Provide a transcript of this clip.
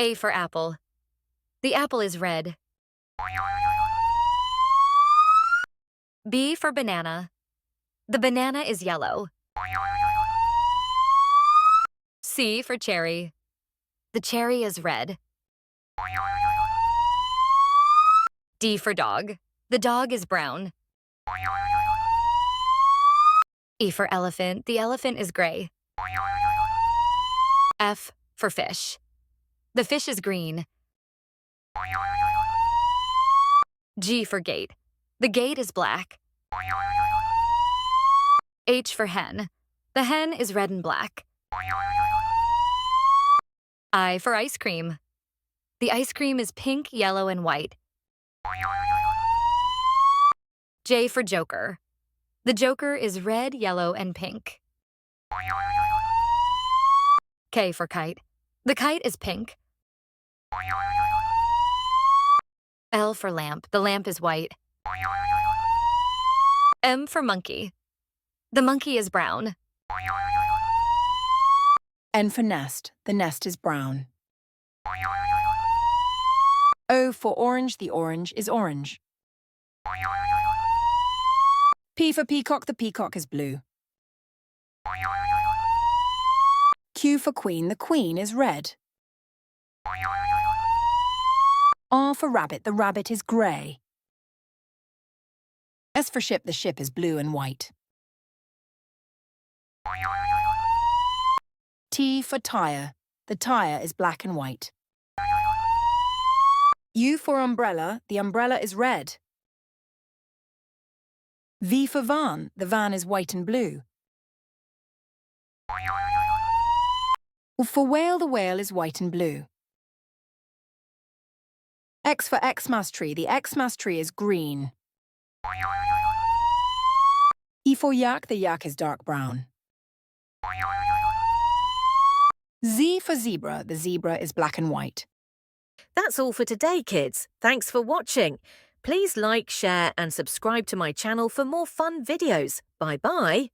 A for apple. The apple is red. B for banana. The banana is yellow. C for cherry. The cherry is red. D for dog. The dog is brown. E for elephant. The elephant is gray. F for fish. The fish is green. G for gate. The gate is black. H for hen. The hen is red and black. I for ice cream. The ice cream is pink, yellow, and white. J for joker. The joker is red, yellow, and pink. K for kite. The kite is pink. L for lamp. The lamp is white. M for monkey. The monkey is brown. N for nest. The nest is brown. O for orange. The orange is orange. P for peacock. The peacock is blue. Q for queen. The queen is red. R for rabbit. The rabbit is grey. S for ship. The ship is blue and white. T for tire. The tire is black and white. U for umbrella. The umbrella is red. V for van. The van is white and blue. For whale. The whale is white and blue. X for Xmas tree. The Xmas tree is green. E for yak. The yak is dark brown. Z for zebra. The zebra is black and white. That's all for today, kids. Thanks for watching. Please like, share and subscribe to my channel for more fun videos. Bye-bye.